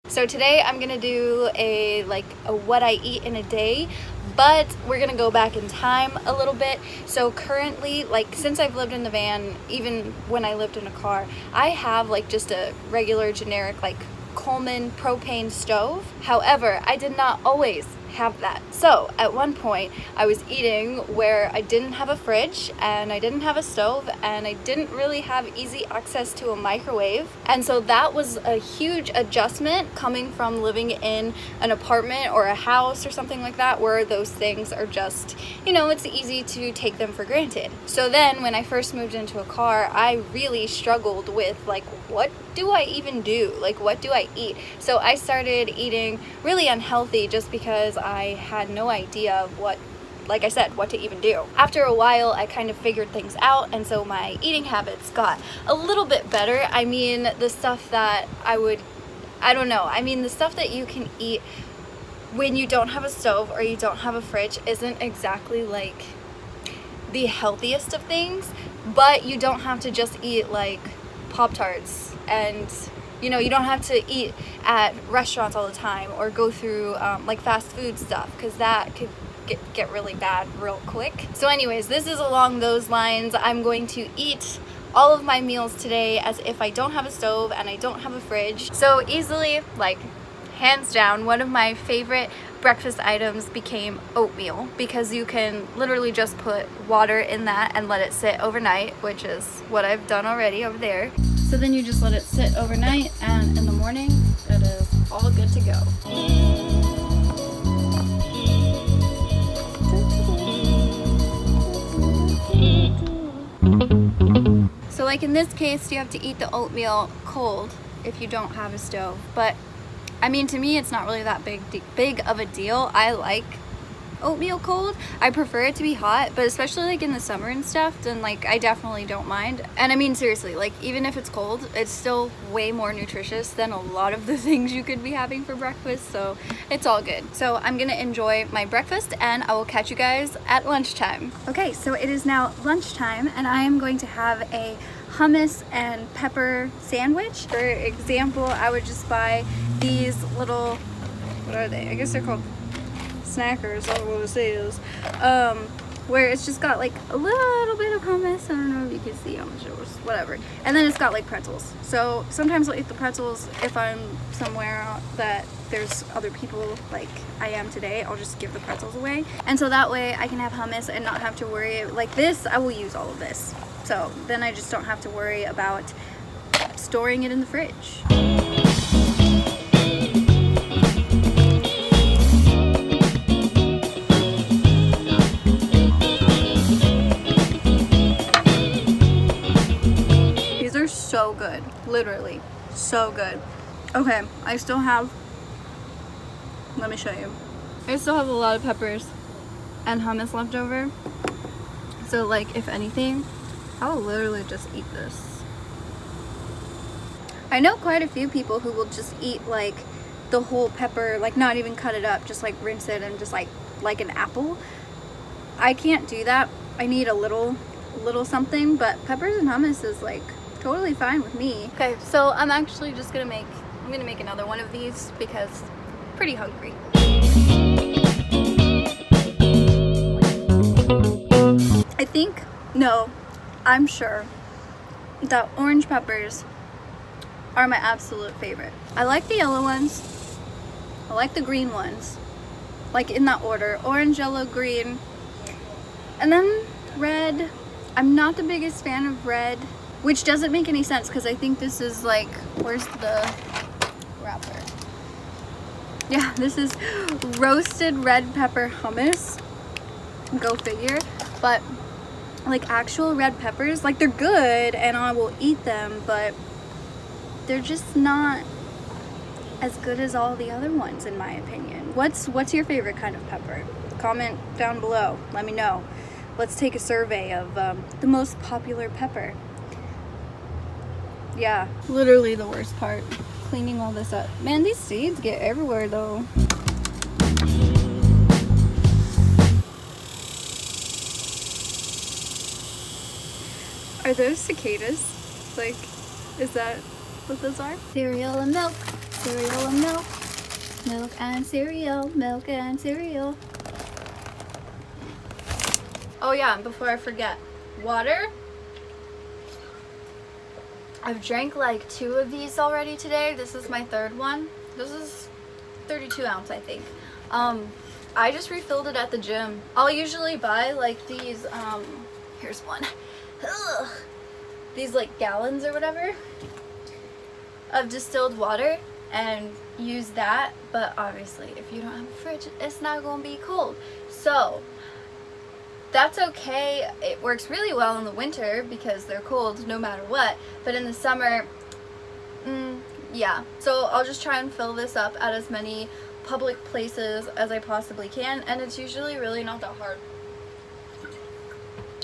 So today I'm gonna do a what I eat in a day, but we're gonna go back in time a little bit. So currently, since I've lived in the van, even when I lived in a car, I have just a regular generic Coleman propane stove. However, I did not always have that. So at one point I was eating where I didn't have a fridge and I didn't have a stove and I didn't really have easy access to a microwave, and so that was a huge adjustment coming from living in an apartment or a house or something like that where those things are just, it's easy to take them for granted. So then when I first moved into a car, I really struggled with what do I even do? What do I eat? So I started eating really unhealthy just because I had no idea what to even do. After a while, I kind of figured things out, and so my eating habits got a little bit better. I mean, the stuff that the stuff that you can eat when you don't have a stove or you don't have a fridge isn't exactly the healthiest of things, but you don't have to just eat Pop-Tarts, and you don't have to eat at restaurants all the time or go through fast food stuff, because that could get really bad real quick. So anyways, this is along those lines. I'm going to eat all of my meals today as if I don't have a stove and I don't have a fridge. So easily, hands down, one of my favorite breakfast items became oatmeal, because you can literally just put water in that and let it sit overnight, which is what I've done already over there. So then you just let it sit overnight, and in the morning it is all good to go. So in this case, you have to eat the oatmeal cold if you don't have a stove, but I mean, to me, it's not really that big of a deal. I like oatmeal cold. I prefer it to be hot, but especially in the summer and stuff, then I definitely don't mind. And I mean, seriously, even if it's cold, it's still way more nutritious than a lot of the things you could be having for breakfast, so it's all good. So I'm gonna enjoy my breakfast and I will catch you guys at lunchtime. Okay, so it is now lunchtime and I am going to have a hummus and pepper sandwich. For example, I would just buy these little, what are they? I guess they're called snackers, I don't know what this is, where it's just got a little bit of hummus. I don't know if you can see how much it was, whatever. And then it's got pretzels. So sometimes I'll eat the pretzels if I'm somewhere that there's other people like I am today. I'll just give the pretzels away. And so that way I can have hummus and not have to worry. This, I will use all of this. So then I just don't have to worry about storing it in the fridge. These are so good, literally so good. Okay, I still have, let me show you. I still have a lot of peppers and hummus left over. So if anything, I'll literally just eat this. I know quite a few people who will just eat the whole pepper, not even cut it up, just rinse it and just like an apple. I can't do that. I need a little something, but peppers and hummus is totally fine with me. Okay, so I'm actually just gonna make another one of these because I'm pretty hungry. I'm sure that orange peppers are my absolute favorite. I like the yellow ones. I like the green ones. In that order. Orange, yellow, green. And then red. I'm not the biggest fan of red, which doesn't make any sense because I think this is where's the wrapper? Yeah, this is roasted red pepper hummus. Go figure. But actual red peppers, they're good and I will eat them, but they're just not as good as all the other ones in my opinion. What's your favorite kind of pepper? Comment down below, let me know. Let's take a survey of the most popular pepper. Yeah, literally the worst part, cleaning all this up. Man, these seeds get everywhere though. Are those cicadas? Is that what those are? Cereal and milk. cereal and milk. Milk and cereal, milk and cereal. Oh yeah, and before I forget, water. I've drank like 2 of these already today. This is my 3rd one. This is 32 ounce, I think. I just refilled it at the gym. I'll usually buy like these, here's one. Ugh. These like gallons or whatever of distilled water and use that, but obviously if you don't have a fridge, it's not gonna be cold. So that's okay. It works really well in the winter because they're cold no matter what, but in the summer, yeah. So I'll just try and fill this up at as many public places as I possibly can, and it's usually really not that hard.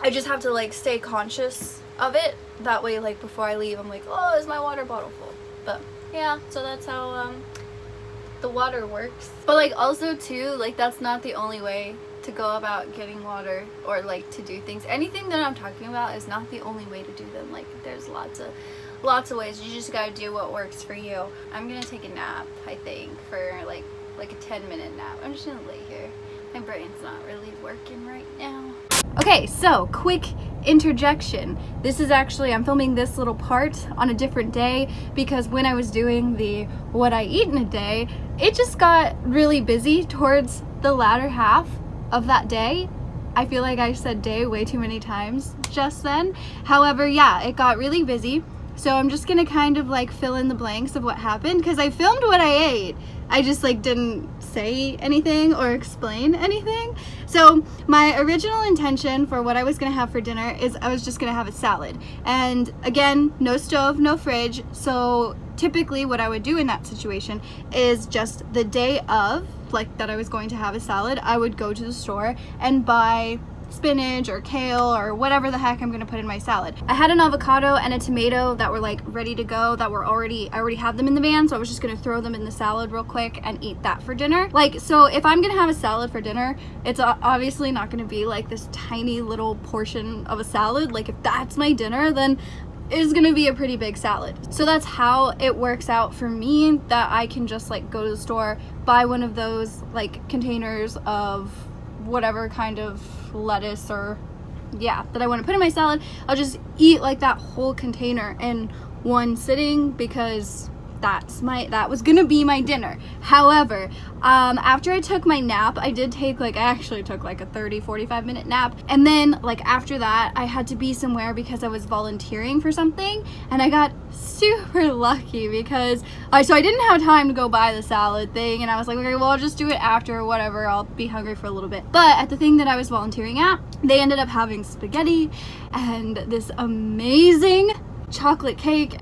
I just have to like stay conscious of it. That way, like before I leave, I'm like, oh, is my water bottle full? But yeah, so that's how the water works. But like also too, like that's not the only way to go about getting water or like to do things. Anything that I'm talking about is not the only way to do them. Like there's lots of ways. You just gotta do what works for you. I'm gonna take a nap, I think, for like a 10-minute nap. I'm just gonna lay here. My brain's not really working right now. Okay, so quick interjection. This is actually, I'm filming this little part on a different day because when I was doing the what I eat in a day, it just got really busy towards the latter half of that day. I feel like I said day way too many times just then. However, yeah, it got really busy. So I'm just gonna kind of like fill in the blanks of what happened because I filmed what I ate. I just like didn't say anything or explain anything. So my original intention for what I was gonna have for dinner is I was just gonna have a salad. And again, no stove, no fridge. So typically what I would do in that situation is just the day of, like that I was going to have a salad, I would go to the store and buy spinach or kale or whatever the heck I'm gonna put in my salad. I had an avocado and a tomato that were like ready to go, that were I already have them in the van, so I was just gonna throw them in the salad real quick and eat that for dinner. Like, so if I'm gonna have a salad for dinner, it's obviously not gonna be like this tiny little portion of a salad. Like if that's my dinner, then it's gonna be a pretty big salad. So that's how it works out for me, that I can just like go to the store, buy one of those like containers of whatever kind of lettuce or yeah that I want to put in my salad. I'll just eat like that whole container in one sitting because that was gonna be my dinner. However, after I took my nap, I actually took like a 30-45 minute nap, and then like after that I had to be somewhere because I was volunteering for something, and I got super lucky because so I didn't have time to go buy the salad thing, and I was like, okay, well I'll just do it after, whatever, I'll be hungry for a little bit. But at the thing that I was volunteering at, they ended up having spaghetti and this amazing chocolate cake,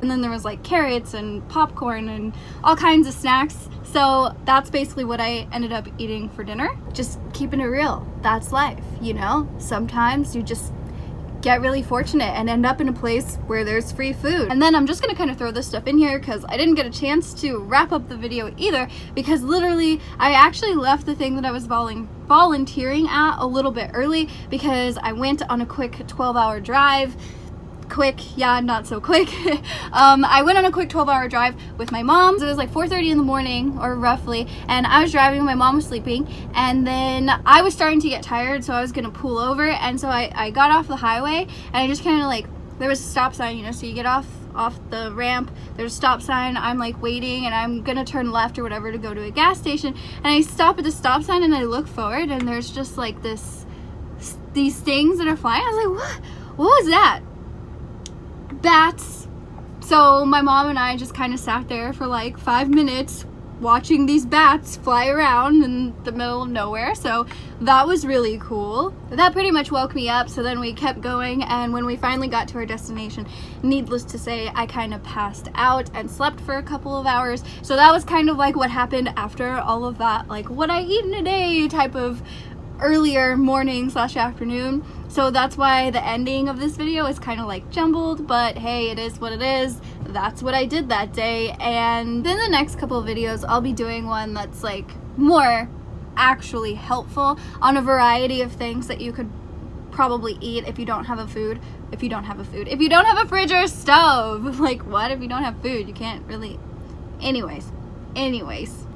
and then there was like carrots and popcorn and all kinds of snacks. So that's basically what I ended up eating for dinner. Just keeping it real. That's life, you know? Sometimes you just get really fortunate and end up in a place where there's free food. And then I'm just gonna kind of throw this stuff in here because I didn't get a chance to wrap up the video either, because literally I actually left the thing that I was volunteering at a little bit early because I went on a quick 12-hour drive. Quick, yeah, not so quick. I went on a quick 12-hour drive with my mom. So it was like 4:30 in the morning, or roughly, and I was driving, my mom was sleeping, and then I was starting to get tired, so I was gonna pull over, and so I got off the highway, and I just kind of like, there was a stop sign, you know, so you get off the ramp, there's a stop sign, I'm like waiting, and I'm gonna turn left or whatever to go to a gas station, and I stop at the stop sign, and I look forward, and there's just like these things that are flying. I was like, what was that? Bats. So my mom and I just kind of sat there for like 5 minutes watching these bats fly around in the middle of nowhere. So that was really cool. That pretty much woke me up. So then we kept going, and when we finally got to our destination, needless to say, I kind of passed out and slept for a couple of hours. So that was kind of like what happened after all of that, like what I eat in a day type of earlier morning / afternoon. So that's why the ending of this video is kind of like jumbled, but hey, it is what it is. That's what I did that day. And then the next couple of videos, I'll be doing one that's like more actually helpful on a variety of things that you could probably eat if you don't have a fridge or a stove. Like, what if you don't have food? You can't really Anyways,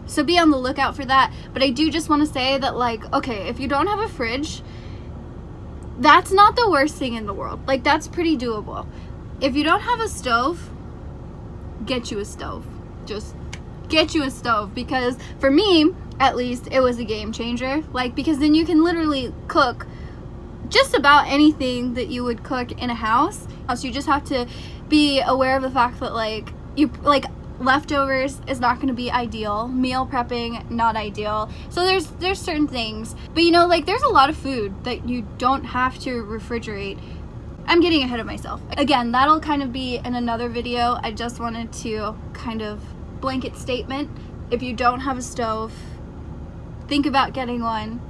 so be on the lookout for that. But I do just want to say that, like, okay, if you don't have a fridge, that's not the worst thing in the world. Like, that's pretty doable. If you don't have a stove, get you a stove. Just get you a stove, because for me, at least, it was a game changer. Like, because then you can literally cook just about anything that you would cook in a house. So you just have to be aware of the fact that, like, leftovers is not going to be ideal. Meal prepping, not ideal. So there's certain things. But you know, like, there's a lot of food that you don't have to refrigerate. I'm getting ahead of myself. Again, that'll kind of be in another video. I just wanted to kind of blanket statement. If you don't have a stove, think about getting one.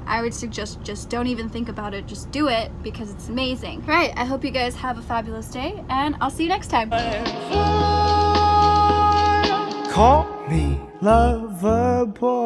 I would suggest just don't even think about it. Just do it, because it's amazing. All right, I hope you guys have a fabulous day, and I'll see you next time. Call me lover boy.